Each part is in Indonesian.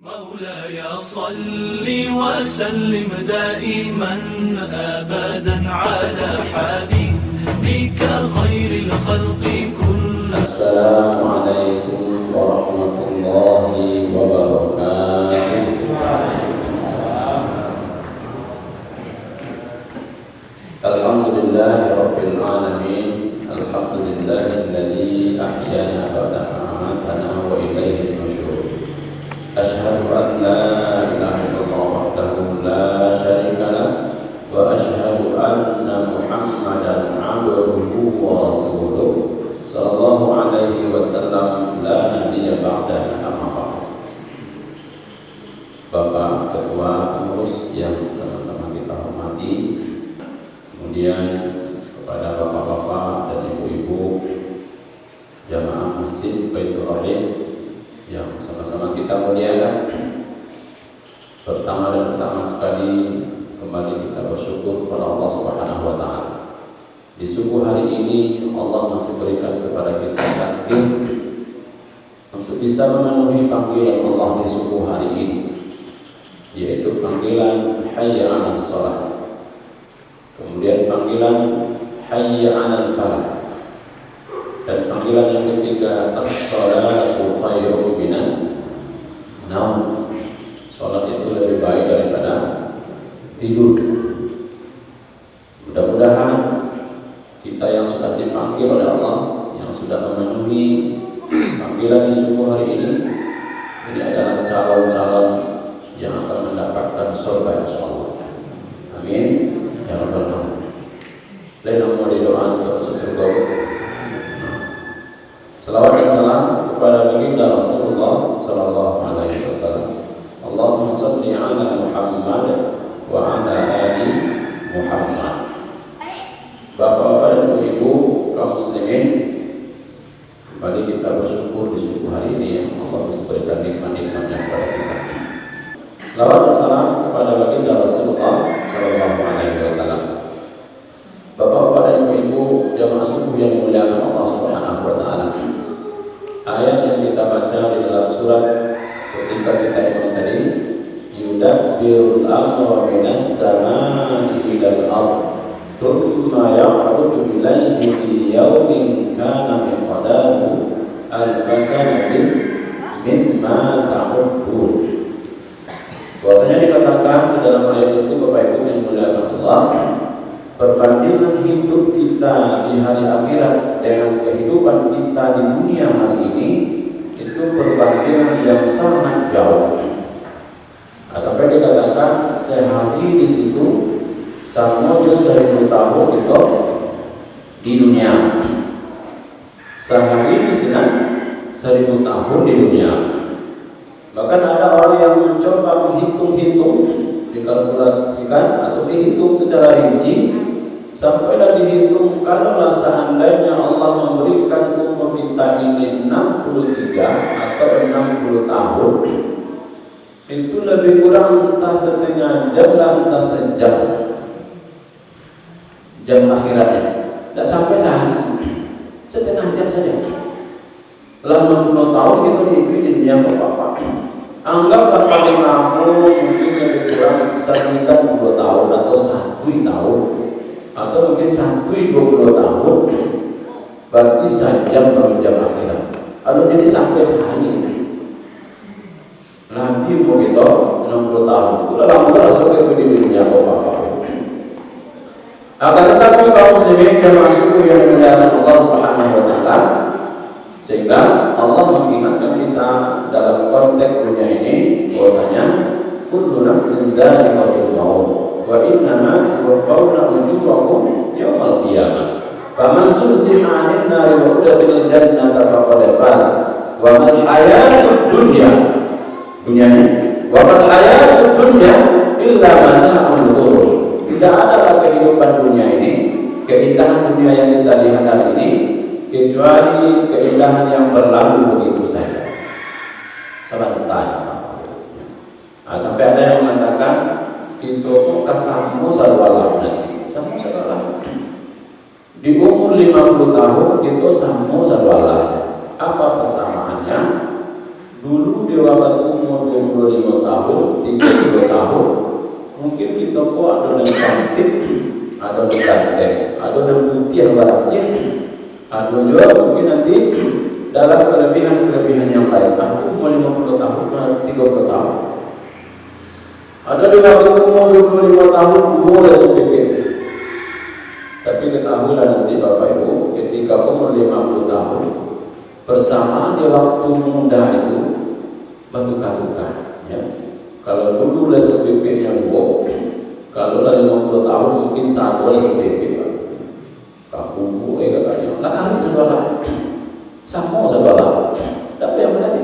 مولاي صل وسلم دائما أبدا على حبيبك خير الخلق كلهم. السلام عليكم ورحمة الله وبركاته. الحمد لله رب العالمين. الحمد لله الذي أحيانا بعدما أماتنا وإليه النشور. أشهد أن لا إله إلا الله وحده لا شريك له وأشهد أن محمدا عبده ورسوله صلى الله عليه وسلم لا نبي بعده أما بعد. Bapak Ketua Pengurus yang sama-sama kita hormati, kemudian kepada bapak-bapak dan ibu-ibu jamaah masjid Baitur Rahim yang sama-sama kita muliakan. Pertama dan utama sekali kembali kita bersyukur kepada Allah Subhanahu wa taala. Di subuh hari ini Allah masih berikan kepada kita takdir untuk bisa memenuhi panggilan Allah di subuh hari ini, yaitu panggilan hayya 'alas shalah. Kemudian panggilan hayya 'alal falah. Dan panggilan yang ketiga as-shalatu khairum minan naum. Salat itu lebih baik daripada tidur. Mudah-mudahan kita yang sudah dipanggil oleh Allah, yang sudah memenuhi panggilan di subuh hari ini adalah calon-calon yang akan mendapatkan surga insyaallah. Amin ya rabbal alamin. Dan mau didoakan untuk masuk surga. Salawat dan salam kepada baginda Rasulullah sallallahu alaihi wasallam. Allahumma shalli ala Muhammad wa ala ali Muhammad. Bapak-bapak dan ibu kaum muslimin, kembali kita bersyukur di subuh hari ini yang Allah berikan nikmat-nikmatnya kepada kita. Salawat dan salam kepada baginda Rasulullah sallallahu alaihi wasallam. Bapak-bapak dan ibu jamaah subuh yang dimuliakan Allah Subhanahu wa taala. Ayat yang kita baca di dalam surat ketika kita ingat tadi, yudabbirul amra minas samaa'i ilal ardh thumma ya'rudu ilayhi fi yawmin kana miqdaruhu alfa sanatin mimma ta'uddun. Bahwasanya dikatakan di dalam ayat itu Bapak Ibu yang dimuliakan Allah, perbandingan hidup kita di hari akhirat dengan kehidupan kita di dunia hari ini itu perbandingan yang sangat jauh. Nah, sampai dikatakan sehari di situ sama 1000 tahun itu di dunia. Sehari di sana 1000 tahun di dunia. Bahkan ada orang yang mencoba menghitung-hitung, dikalkulasikan atau dihitung secara rinci, sampailah dihitung kalaulah seandainya Allah memberikan umur kita ini 63 atau 60 tahun, itu lebih kurang entah setengah jam dan entah sejam jam akhiratnya, tidak sampai sehari, setengah jam saja. Setelah 60 tahun kita hidup di dunia bapak-bapak, anggaplah paling lama mungkin lebih kurang 90 tahun atau 1 tahun atau mungkin 120 tahun, berarti sejam per jam akhirat. Lalu jadi sampai sehari. Nabi mau kita 60 tahun, itulah lama rasul itu di dunia bapak-bapak. Akan tetapi kaum muslimin yang masuk yang dimuliakan Allah Subhanahu wa taala, sehingga Allah mengingatkan kita dalam konteks dunia ini bahwasanya kullu nafsin dha'iqatul maut wa innama tuwaffawna ujurakum yaumal qiyamah. Faman zuhziha 'anil nari wa udkhilal jannata faqad faz. Wa mal hayatud dunya wa mal hayatud dunya illa mata'ul ghurur. Tidak ada kehidupan dunia ini, keindahan dunia yang kita lihat hari ini, kecuali keindahan yang berlalu begitu saja. Salah tanya. Nah, sampai ada yang mengatakan itu kasamu salwalah nanti. Samu salwalah. Di umur 50 tahun itu samu salwalah. Apa persamaannya? Dulu di waktu umur 25 tahun, 30 tahun, mungkin kita kok ada yang cantik, ada yang ganteng, ada yang putih yang berasin, ada juga mungkin nanti dalam kelebihan yang lain. Aku umur 50 tahun, 30 tahun. Ada juga umur 25 tahun, boleh sedikit. Tapi ketahuilah nanti Bapak Ibu, ketika umur 50 tahun, bersamaan di waktu muda itu bertukar-tukar. Ya. Kalau dulu lesson PP-nya 2, kalau 50 tahun mungkin 1 lesson PP. Kamu katanya, nah kami sebelah, sama sebelah. Tapi yang tadi,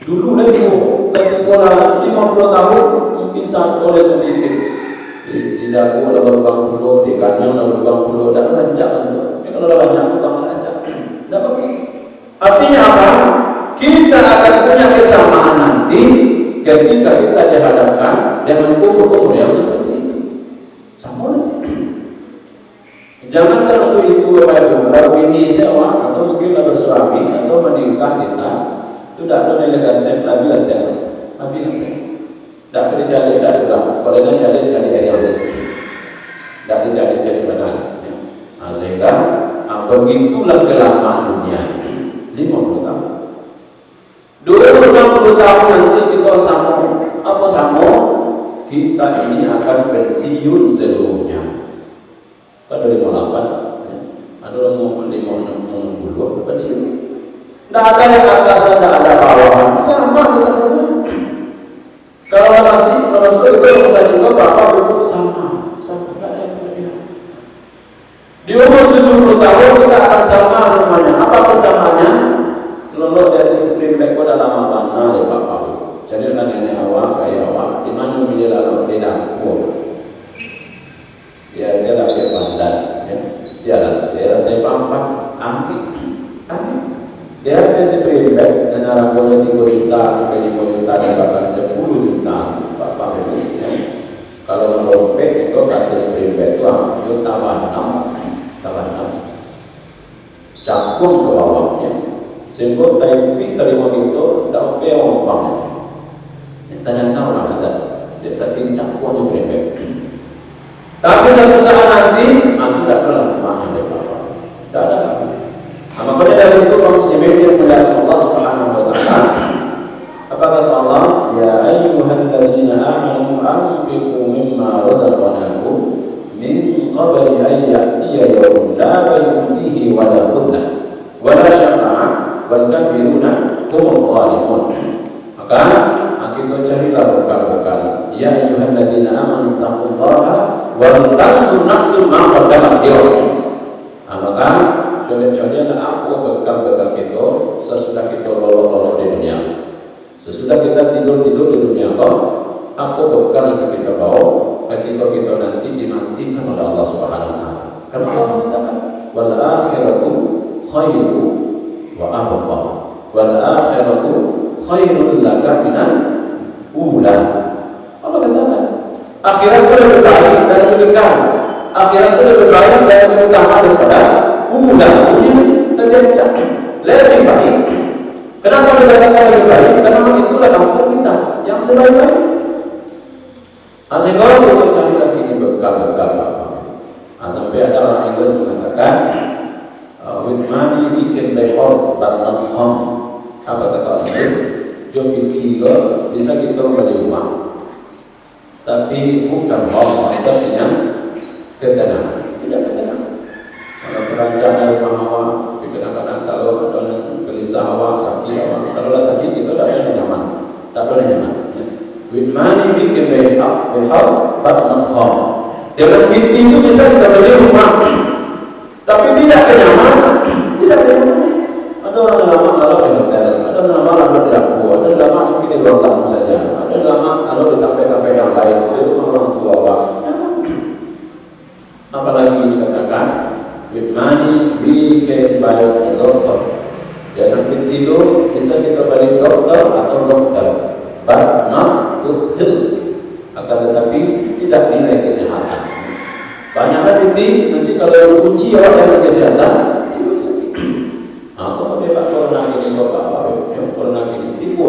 dulu lagi, sekolah 50 tahun mungkin 1 lesson PP. Di dagu ada lubang pulau, di kanan ada lubang pulau, dan rancak itu. Kalau banyak lubang rancak, tidak bagus. Artinya apa? Kita akan punya kesamaan nanti ketika kita dihadapkan dengan umur-umur yang seperti itu. Sama nanti. Jangan terlalu itu baru ini sewa atau mungkin bersuami atau menikah kita itu tidak ada nilai ganteng, tapi ganteng. Tidak dicari, tidak ada. Kalau dia cari air yang tidak dicari benar. Nah, sehingga begitulah kelamaan dunia 50 tahun. 60 tahun nanti kita sama. Apa sama? Kita ini akan pensiun seluruhnya. Ada 58, ada 60 pensiun. Tidak ada yang atas, tidak ada bawahan. Sama kita semua. Kalau masih itu bisa juga bapak ibu sama tidak ada yang berbeda. Di umur 70 tahun kita akan sama semuanya. Apa persamaannya? Kalau dari disiplin mereka dah lama mana ya bapak. Jadi nenek awak kayak awak di mana dia lalu di dapur. Dia dapat pandan, dia dapat pampat, angin. Dia ada disiplin dan harganya 3 juta sampai 5 juta dan bahkan 10 juta bapak ibu. Kalau merompet itu kata disiplin itu tambah 6 cakung ke bawahnya. Sehingga tapi terima itu tak peong banget. Tanya tahu lah ada dia saking cakungnya berembek. Tapi satu saat nanti aku tidak pernah mana dia bapak. Tidak ada. Makanya dari itu kaum muslimin yang melihat Allah Subhanahu wa taala. Apa kata Allah? Ya ayyuhalladzina amanu anfiqu mimma razaqnakum min qabli an ya'tiya yawmun la bay'un fihi wa la khullah wa la syafa'ah wal kafiruna humul zalimun. Maka kita carilah bekal-bekal. Ya ayyuhalladzina amanu taqullaha wa tanzur nafsun ma qaddamat lighad. Maka contohnya apa bekal-bekal kita sesudah kita lolo-lolo di dunia, sesudah kita tidur-tidur di dunia apa bekal yang kita bawa ketika kita nanti dinantikan oleh Allah Subhanahu wa taala. Karena Allah mengatakan wal akhiratu khairu wa abqa wal akhiratu khairul laka minal ula. Allah katakan akhirat itu lebih baik dan lebih dekat. Akhirat itu lebih baik dan lebih utama daripada udah ini lebih baik. Kenapa dikatakan lebih baik? Karena itulah kampung kita yang sebaik-baik. Sehingga kita cari lagi ini bekal-bekal. Sampai ada orang Inggris mengatakan, with money we can buy house but not home. Apa kata orang Inggris? Job tiga bisa kita beli rumah, tapi bukan home, tapi yang ketenangan, tidak ketenangan. Kalau perancangan rumah awak, kadang-kadang kalau ada gelisah awak, sakit awak, kalau sakit itu tak ada nyaman, tak ada nyaman. With money we can buy house, but not home. Dengan duit itu bisa kita beli rumah, tapi tidak kenyamanan, tidak kenyamanan. Ada orang lama kalau di hotel, ada orang lama kalau di dapur, ada orang lama mungkin di ruang tamu saja, ada orang lama kalau di kafe-kafe yang lain, itu orang tua awak. Apalagi dikatakan with money we can buy a doctor. Dengan duit itu bisa kita beli dokter atau dokter, but not good health. Akan tetapi tidak nilai kesehatan. Banyaklah nanti kalau kunci orang yang kesehatan itu sakit. Kalau dia corona ini kok apa? Corona ini tipu.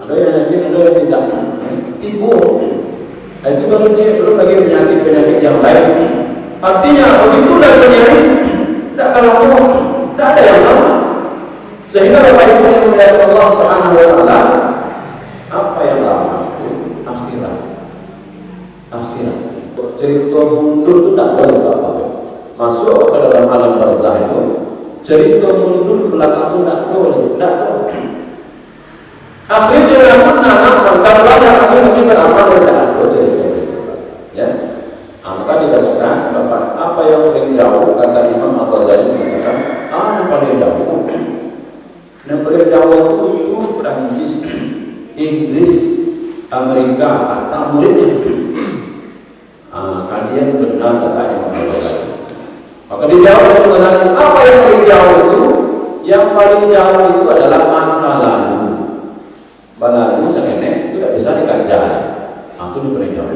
Ada yang yakin, ada yang tidak. Tipu. Itu baru belum lagi penyakit-penyakit yang lain. Artinya begitu dah penyakit, tidak kalah umur, tidak ada yang sama. Sehingga Bapak Ibu yang melihat Allah Subhanahu Wa Taala, apa yang lama itu akhirat. Cerita mundur itu tidak boleh Bapak. Masuk ke dalam alam barzah itu, cerita mundur belakang itu tidak boleh. Akhirnya pun anak kalau banyak akhirnya beramal dan tidak ada cerita itu. Ya, maka dikatakan Bapak apa yang paling jauh kata Imam Al-Ghazali mengatakan yang paling jauh. Yang paling jauh itu Prancis, Inggris, Amerika atau muridnya. Kalian benar kata Imam Al-Ghazali. Maka dijawab oleh Al-Ghazali, apa yang paling jauh itu? Yang paling jauh itu adalah masa lalu. Lalu senenek itu tidak bisa dikajar. Itu paling jauh.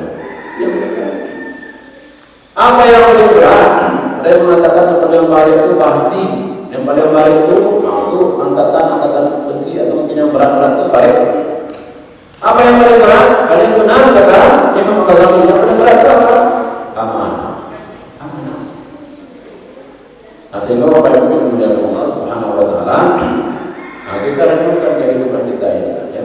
Apa yang paling berat? Ada yang mengatakan yang paling berat itu basi. Yang paling berat itu angkatan besi atau mungkin yang berat-berat itu baik. Apa yang paling berat? Kalian benar kata Imam Al-Ghazali, yang paling berat itu apa? Amanah. Sehingga Bapak Ibu yang dimuliakan Allah Subhanahu Wa Taala, kita renungkan kehidupan kita ini, ya.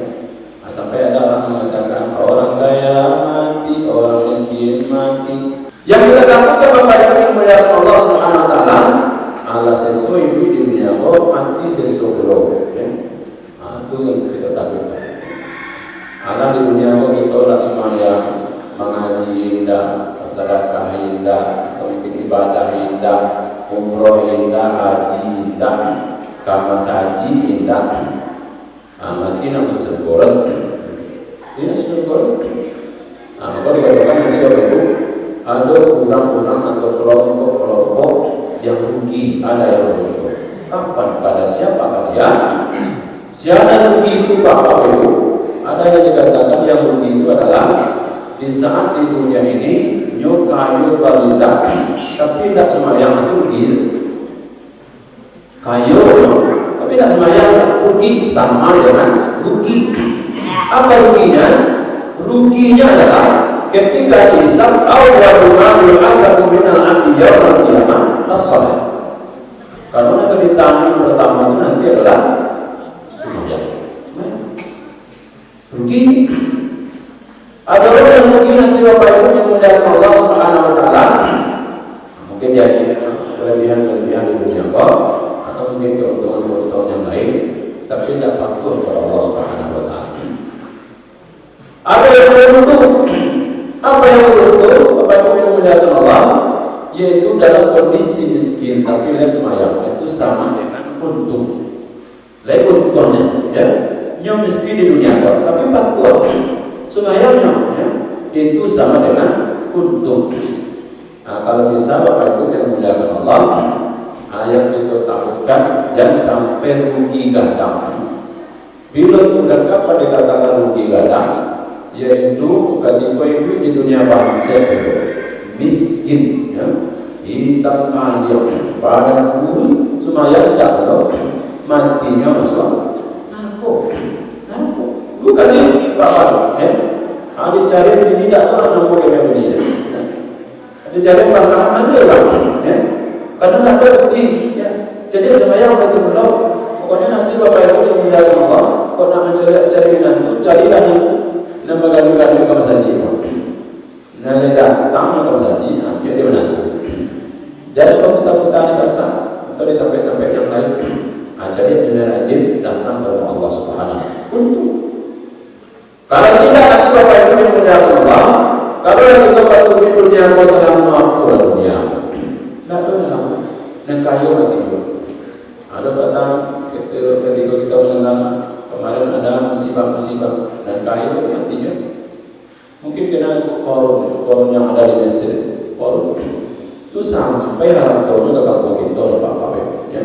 Sampai ada orang mengatakan orang kaya mati, orang miskin mati. Yang kita takutkan Bapak Ibu yang dimuliakan Allah Subhanahu Wa Taala, Allah sesuai di dunia mati sesuai, ya. Itu yang kita takutkan. Allah di dunia kita tidak semuanya mengaji indah, sedekah indah, mungkin ibadah indah, umroh indah, haji indah, kamar saji indah. Mati nak susah goreng, ini susah goreng. Maka dikatakan nanti Bapak Ibu ada orang-orang atau kelompok-kelompok yang rugi, ada yang rugi. Kapan pada siapa kalian? Siapa rugi itu Bapak Ibu? Ada yang dikatakan yang rugi itu adalah di saat di dunia ini kayu balita, tapi tidak semayang itu rugi. Kayu, tapi tidak semayang rugi, sama dengan rugi. Apa ruginya? Ruginya adalah ketika hisab awal ma yu'asabu minal abdi yawmal qiyamah as-shalah. Karena nanti ditanya pertama itu nanti adalah semayang. Rugi. Ada orang yang rugi nanti Bapak Ibu yang muliakan Allah Subhanahu Wa Taala. Mungkin jadi kelebihan di dunia kok, atau mungkin keuntungan yang lain, tapi tidak patuh kepada Allah Subhanahu Wa Taala. Ada yang beruntung. Apa yang beruntung Bapak Ibu yang muliakan Allah, yaitu dalam kondisi miskin tapi dia semayang, itu sama dengan untung. Lain untungnya, ya. Yang miskin di dunia kok, tapi patuh. Semayangnya, ya, itu sama dengan untung. Kalau bisa Bapak Ibu yang muliakan Allah, ayat itu takutkan jangan sampai rugi ganda. Bila sudah kapan dikatakan rugi ganda, yaitu ketika ibu di dunia bangsa miskin, ya, hitam kalian, badan kurus, semayang tidak loh, matinya masuk narko. Bukan ini Bapak, ya. Dicari ini tidak tahu nama kayak ini, ya. Dicari pasangan aja lah, ya. Karena tidak ada bukti, ya. Jadi semayang berarti belum. Pokoknya nanti Bapak Ibu yang muliakan Allah, kalau nak mencari nanti, carilah nama gaduh-gaduh kamu saji. Nah, dia datang kamu saji, dia menantu. Jadi kamu tak di pasar atau di tempat-tempat yang lain. Jadi dengan rajin datang kepada Allah Subhanahu. Untuk kalau tidak nanti Bapak Ibu yang muliakan Allah, kalau yang kita patuh di dunia wassalamu apa dunia, tidak ada dalam dan kayu mati juga. Ada petang ketika kita mendengar kemarin ada musibah dan kayu matinya. Mungkin kena korun yang ada di Mesir, korun itu sampai harap tahu juga kampung kita Bapak Ibu. Ya.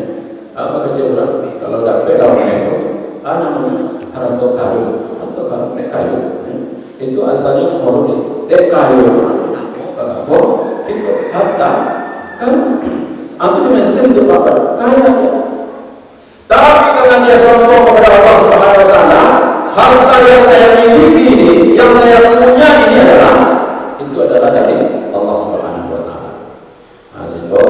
Apa kecewa kalau dapat orang itu, namanya harap tahu kayu. Kalau kayu, itu asalnya korun kayu, kalau itu harta kan, aku di Mesir itu Bapak kaya. Tapi karena dia sombong kepada Allah Subhanahu Wa Taala, harta yang saya miliki ini, yang saya punya ini itu adalah dari Allah Subhanahu wa taala. Nah, sehingga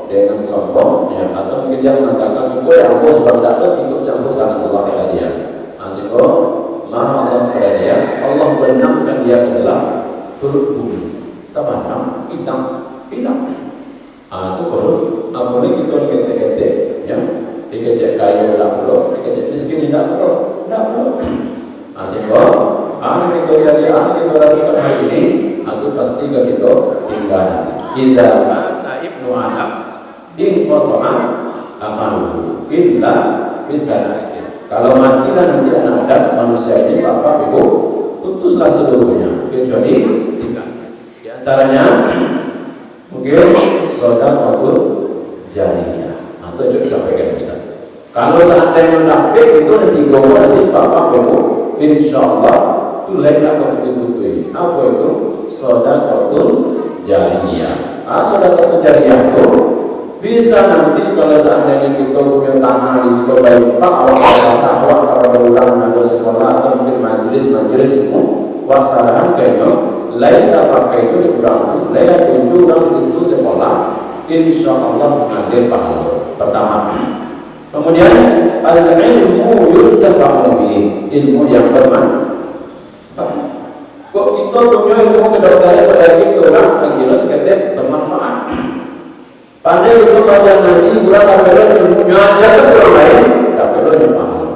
dengan sombong ya, atau mungkin dia mengatakan itu yang aku sebab dapat ikut campur tangan Allah kepada dia. Nah, sehingga marah Allah kepada dia, Allah benamkan dia adalah berbumi, tabanam, hitam. Itu kalau apa kita kete-kete ya, dikecek kaya tidak perlu, dikecek miskin tidak perlu. Sehingga kita jadi kita rasakan hari ini, aku pasti kita tinggal. Idza mata ibnu Adam in qata'a amaluhu illa bidzalika. Kalau matilah nanti anak Adam manusia ini bapak ibu putuslah seluruhnya kecuali tiga. Di antaranya mungkin sedekah jariyah atau juga sampaikan Ustaz. Kalau seandainya dapat itu nanti gomor nanti bapak ibu insyaallah itu lainlah betul-betul ini. Apa itu sedekah jariyah? Sedekah jariyah itu bisa nanti kalau seandainya kita punya tanah di situ baik pak awak kalau ulang ada sekolah atau mungkin majelis ilmu wassalahan kayaknya selain tak pakai itu dikurang lain tunjuk orang situ sekolah insya Allah mengalir pahala pertama. Kemudian al-ilmu yuntafa'u bihi, ilmu yang bermanfaat. Kok kita punya ilmu kedokteran pada kita orang yang jelas ketek bermanfaat. Pandai itu pada ngaji kurang ada ilmu ngajar ke orang lain, tak perlu yang paham.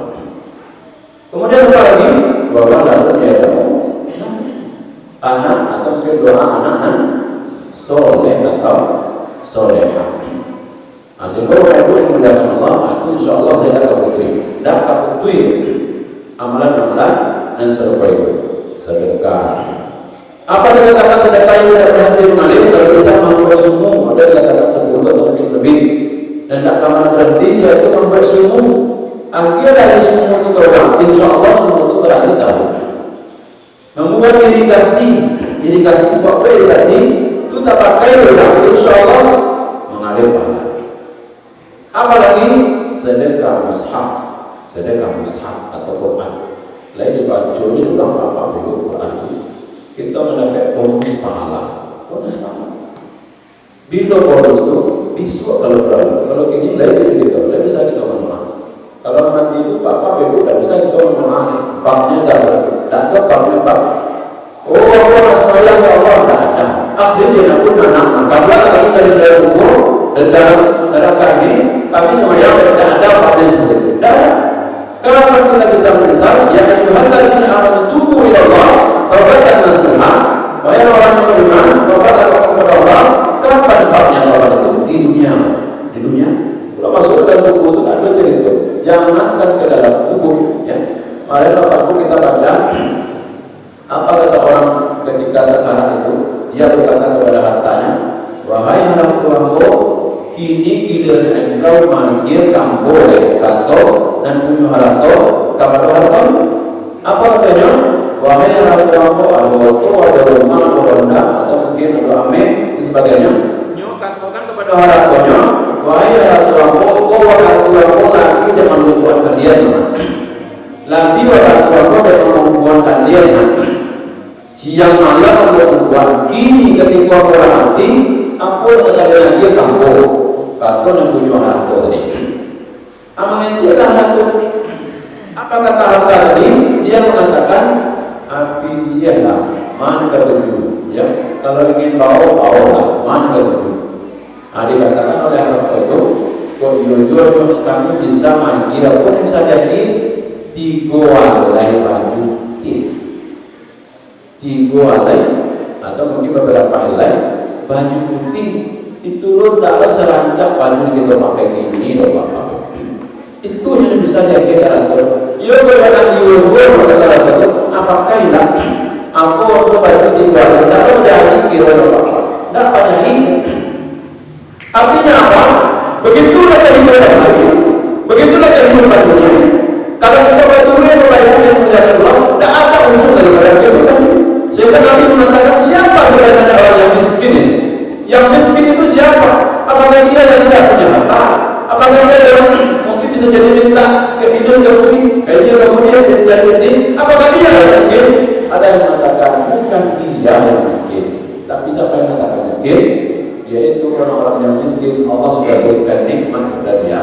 Kemudian apa lagi? Bahwa dalam ilmu anak atau doa anak soleh atau solehah. Sehingga orang itu yang menggunakan Allah, itu insya Allah dia akan bukti. Dah akan bukti amalan-amalan dan serupa itu. Sedekah. Apa dia katakan sedekah yang tidak berhenti mengalir? Kalau bisa membuat sumur, ada dia katakan 10 atau mungkin lebih. Dan tak akan berhenti, yaitu membuat sumur. Akhirnya dari sumur itu orang, insya Allah sumur itu berani tahu. Membuat irigasi itu apa irigasi? Itu tak pakai orang, insya Allah mengalir pahala. Apalagi sedekah mushaf atau Quran. Lain dibaca ini ulang apa itu Quran itu. Kita mendapat bonus pahala. Bila bonus itu besok kalau berapa? Kalau kini lain kita bisa kita menang. Kalau nanti itu bapak ibu tak bisa kita menang. Babnya tak ada babnya bab. Oh Allah semayang Allah tak ada. Akhirnya aku menang. Kalau kami dari kubur dan dalam kami semuanya tidak ada apa yang seperti itu. Kenapa kita bisa menyesal? Ya ayyuhalladzina amanu tubu ila Allah taubatan nasuha. Wahai orang yang beriman, taubatlah kepada Allah. Kapan babnya taubat itu? Di dunia. Kalau masuk ke dalam buku itu ada cerita. Jangankan ke dalam buku, ya. Mari Bapak kita baca apa kata orang ketika sekarang itu. Dia berkata kepada hartanya, wahai anak tuanku, kini giliran engkau manggil kamu harta dan punya harta kepada harta. Apa katanya? Wahai harta kamu ada rumah, ada benda atau mungkin ada ame dan sebagainya. Nyo katakan kepada hartanya, wahai harta kamu lagi jangan membuat kalian. Lagi harta kamu jangan membuat kalian. Siang malam membuat kini ketika berhati apa katanya dia kampung. Kata yang punya harta tadi. Mengecilkan harta tadi. Apa kata harta tadi? Dia mengatakan api dia lah. Mana ketujuh? Ya, kalau ingin bawa lah. Mana ketujuh? Dia katakan oleh harta itu, kok jujur kami bisa manggil pun bisa jadi 3 helai baju. 3 helai atau mungkin beberapa helai baju putih. Itu lo dalam serancap baju kita pakai ini loh Bapak. Itu yang bisa jadi karakter. Yo berkata yo berkata karakter. Apakah hilang? Aku waktu baju tinggal. Tidak menjadi kira Bapak. Tidak banyak ini. Artinya apa? Begitulah kehidupan lagi. Begitulah kehidupan dunia. Kalau kita berturut membayar yang menjadi Allah, tidak ada ujung daripada kehidupan. Sehingga Nabi mengatakan siapa sebenarnya orang yang miskin ini? Yang miskin itu siapa? Apakah dia yang tidak punya harta? Apakah dia yang mungkin bisa jadi minta ke hidung ke bumi? Kayak dia kemudian mencari, apakah dia yang miskin? Ada yang mengatakan bukan dia yang miskin, tapi siapa yang mengatakan miskin? Yaitu orang-orang yang miskin. Allah sudah berikan nikmat kepada dia,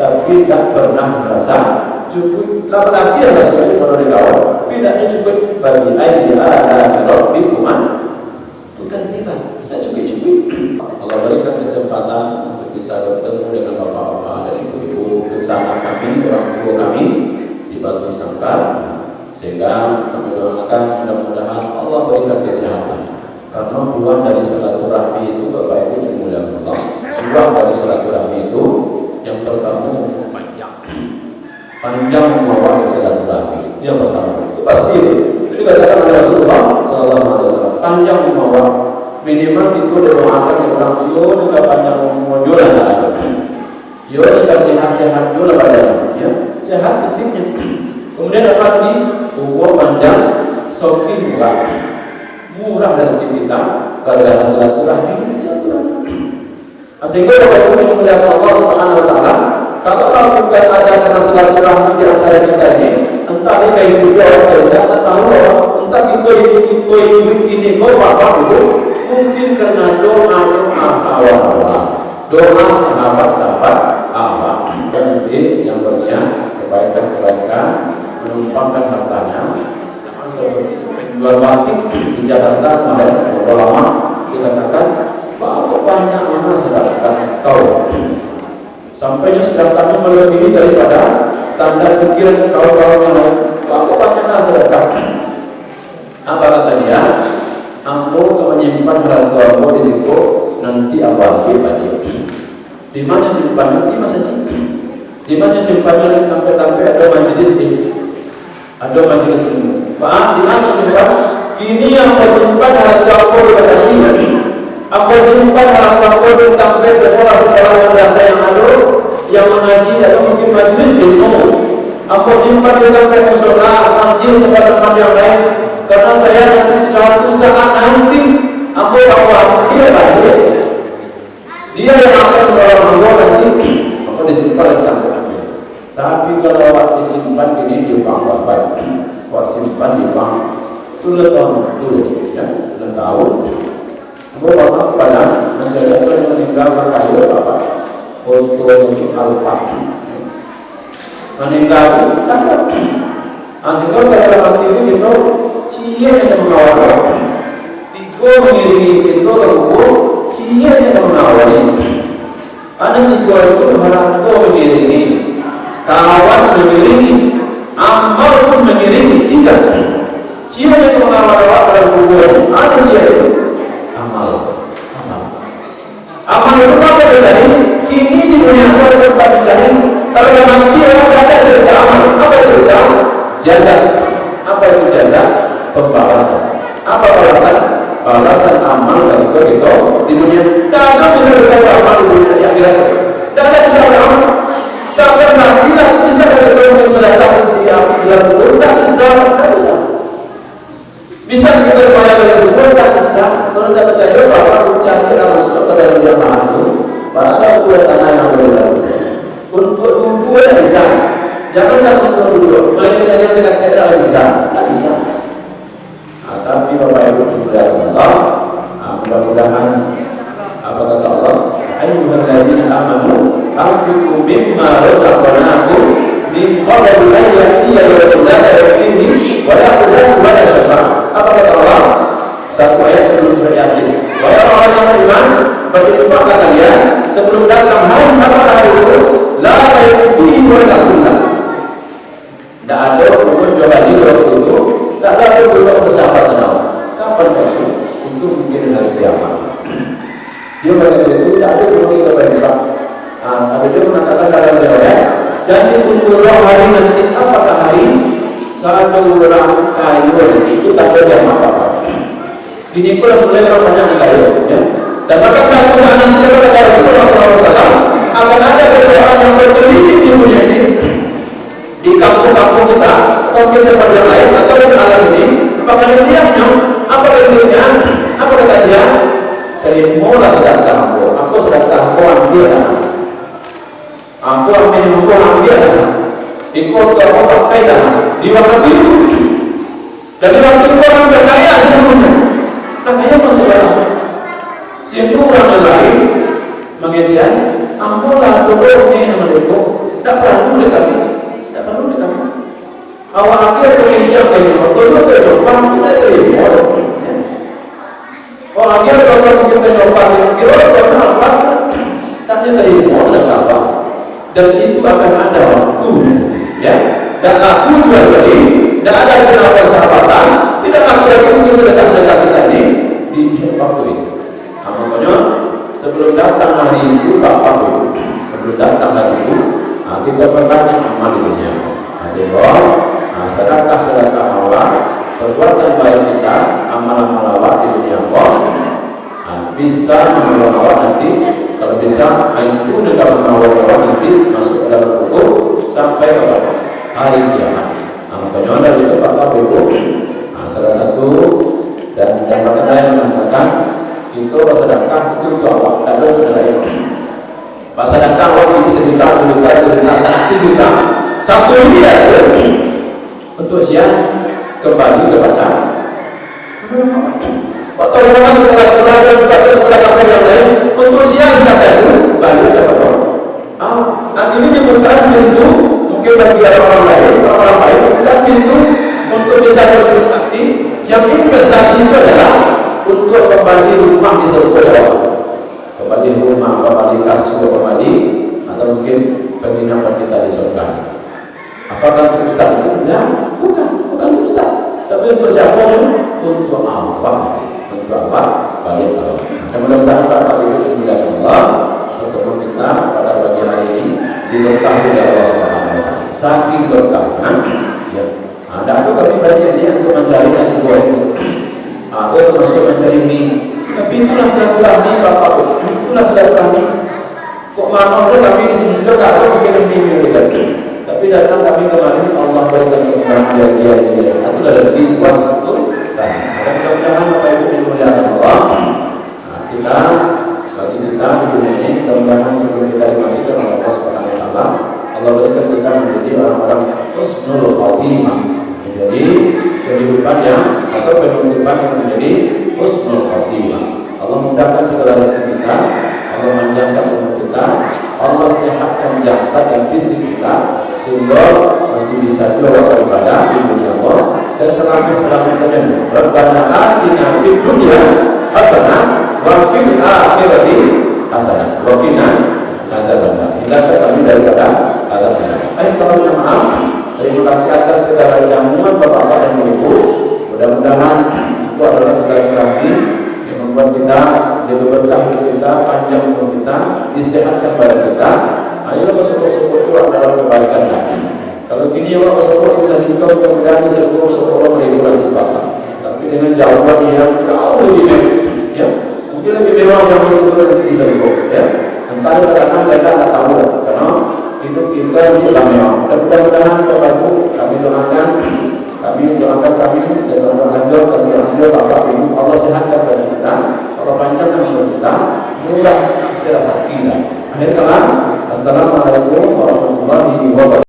tapi tidak pernah merasa cukup. Lagi yang sudah dipenuhi kau, tidaknya cukup bagi ayat ada Rabbikum bukan tiba, tidak cukup. Allah berikan kesempatan untuk bisa bertemu dengan bapak-bapak dan ibu-ibu bersama kami, orang tua kami di Batu Sangkar, sehingga kami doakan mudah-mudahan Allah berikan kesehatan. Karena buah dari silaturahmi itu Bapak Ibu yang mulia Allah, buah dari silaturahmi itu yang pertama panjang membawa silaturahmi. Yang pertama itu pasti itu dikatakan oleh Rasulullah SAW, panjang membawa, minimal itu doakan yang orang yo juga panjang menjualan ada yo juga sehat-sehat juga badannya, ya sehat fisiknya. Kemudian apa lagi? Umur panjang, sauki murah rezeki kita karena silaturahmi. Sehingga Bapak Ibu yang melihat Allah Subhanahu Wa Taala, kalau bukan ada karena silaturahmi di antara kita ini, entah ini kayak juga orang kerja, entah kita hidup ini bapak itu, mungkin karena doa awal, doa sahabat-sahabat awal, dan yang berniat kebaikan, menumpangkan hartanya, sama seperti penjual batik di Jakarta kemarin beberapa lama dikatakan, Pak, banyak mana sedekah kau? Sampainya sedekahnya melebihi daripada standar pikiran kaum-kaum yang lain. Pak, banyak sedekah. Apa kata dia? Aku menyimpan harta aku di situ, nanti apa bagi? Di mana simpannya? Di masa ini. Di mana simpannya? Sampai ada majelis ini. Ada majelis ini. Pak, di mana simpan? Ini yang aku simpan harta aku di masa ini. Aku simpan harta aku sampai sekolah-sekolah madrasah yang ada, yang mengaji atau mungkin majelis ilmu. Aku simpan di tempat musola, masjid, tempat-tempat yang lain. Karena saya nanti suatu saat nanti aku bahwa dia yang akan menolong Allah nanti. Aku disimpan di tempat. Tapi kalau awak disimpan ini di bank bapak, awak simpan di bank dulu, ya, 6 tahun. Aku bapak pada mencari apa yang meninggal kayu bapak, foto untuk alfa, meninggal dapat. Sehingga pada waktu itu kita cia yang mengawal, tiga mengiringi kita ke kubur, cia yang mengawal. Ada tiga itu harta mengiringi. Kawan mengiringi, amal pun mengiringi, tidak. Cia yang mengawal dalam kubur, ada cia itu. Amal itu apa terjadi? Ini di dunia ada tempat dicari. Kalau yang mati orang ada cerita amal. Apa cerita? Jasa. Apa itu jasa? Pembalasan. Apa balasan? Balasan amal dari kita di dunia. Tidak ada bisa berkata amal di dunia yang akhirat. Tidak ada bisa beramal. Tak pernah tidak bisa berkata sedekah di akhirat itu. Tidak bisa. Bisa kita semuanya dari kubur, tak bisa. Kalau tidak percaya bahwa mencari dalam surga dari jamaah itu, padahal dua tanah yang berbeda. Untuk duduk tidak bisa. Jangan untuk duduk. Melainkan yang sekat tidak bisa. Tak bisa. Tapi Bapak Ibu yang Allah, mudah-mudahan apa kata Allah? Ayyuhalladzina amanu anfiqu mimma razaqnakum min qabli an ya'tiya yawmun la rayba fihi wa la khawfun wa la syafa'ah. Apa kata Allah? Satu ayat sebelum surat Yasin. Wahai orang yang beriman, berinfaklah kalian sebelum datang hari apa hari itu, la rayba fihi wa la khawfun. Tidak ada hukum jual-beli waktu itu, tidak ada hukum bersahabat tenang. Kapan itu? Itu mungkin hari kiamat. Dia berkata itu tidak ada hukum kita berinfak. Tapi dia mengatakan dalam riwayat, jadi untuk hari nanti apakah hari satu orang kayu itu tak ada yang apa-apa. Ini pula mulai orang banyak kayu, ya. Dan bahkan satu saat nanti kepada Rasulullah SAW akan ada seseorang yang berkeliling di dunia ini, di kampung-kampung kita, atau di tempat yang lain, atau di alam ini. Apakah dia lihatnya? Apa dirinya? Apa kata dia? Terimalah sedekah aku sedekah aku ambil. Aku ambil, ikut kau pakai dah. Di Dari waktu itu orang berkaya seluruhnya. Nah, kaya masalah. Siapa orang lain mengejar, ampunlah doanya yang mendukung. Tak perlu kami, tak perlu kami. Awal akhir penginjak yang betul ke depan kita terima. Awal akhir kalau kita coba kira karena apa? Tak terima sudah apa? Dan itu akan ada waktu, ya. Dan aku juga tadi, tidak ada kenapa sahabatan, tidak aku lagi sedekah-sedekah kita ini di waktu itu. Makanya sebelum datang hari itu, sebelum datang hari itu, kita berbanyak amal di dunia. Sedekah awal, perbuatan baik kita, amal-amal awal di dunia bisa menolong awal nanti. Kalau bisa, itu dalam menolong awal nanti masuk ke dalam hukum sampai hari kiamat. Makanya dari itu Bapak Ibu, salah satu dan kata yang mengatakan itu sedekah itu awal, tak ada yang lain. Sedekah awal ini sejuta, satu miliar untuk siang kembali kepada waktu orang sekolah kafe yang lain untuk siang sedekah itu kembali kepada nanti ini dibuka pintu mungkin bagi orang lain dan pintu untuk bisa berinvestasi. Yang investasi itu adalah untuk kembali rumah di sebuah kembali rumah, kembali kasur, kembali atau mungkin penginapan kita di surga. Apakah untuk Ustaz itu? Ya, bukan Ustaz. Tapi untuk siapa? Untuk apa? Untuk apa? Bagi Allah. Dan mudah-mudahan Bapak Ibu dimuliakan Allah, pertemuan kita pada pagi hari ini diberkahi oleh Allah Subhanahu wa taala. Saking berkahnya, ya. Ada aku kami banyaknya untuk mencari nasi goreng. Aku termasuk mencari mie. Tapi itulah silaturahmi Bapak Ibu. Itulah silaturahmi. Kok mana saja kami di sini juga tak bikin mie kita. Tapi datang kami kemarin Allah berikan kemudahan dia. Itu dari segi puas itu. Dan mudah-mudahan Bapak Ibu dimuliakan Allah. Kita bagi kita di dunia ini mudah-mudahan sebelum kita dimatikan oleh Allah Subhanahu wa taala, Allah berikan kita menjadi orang-orang husnul khatimah, menjadi kehidupan atau kehidupan yang menjadi husnul khatimah. Allah mudahkan segala rezeki kita, Allah panjangkan umur kita, Allah sehatkan jasad dan fisik kita sehingga masih bisa juga beribadah di dunia Allah dan selamat saja. Rabbana atina fid dunya hasanah wa fil akhirati hasanah wa qina adzabannar. Hindari kami daripada adzabannar. Kalau minta maaf, terima kasih atas segala jamuan Bapak dan Ibu. Mudah-mudahan itu adalah segala kami yang membuat kita diberkahi kita, panjang umur kita, disehatkan pada kita. Ayo bersyukur-syukur itu adalah kebaikan hati. Kalau gini orang bersyukur bisa juga mudah-mudahan syukur beribu lagi Bapak. Tapi dengan jawaban yang jauh lebih mewah, ya mungkin lebih mewah yang itu nanti bisa syukur, ya. Entah kadang-kadang mereka tak tahu karena hidup kita sudah mewah. Dan mudah-mudahan Bapak Ibu kami doakan Bapak Ibu Allah sehatkan pada kita, Allah panjangkan umur kita, murah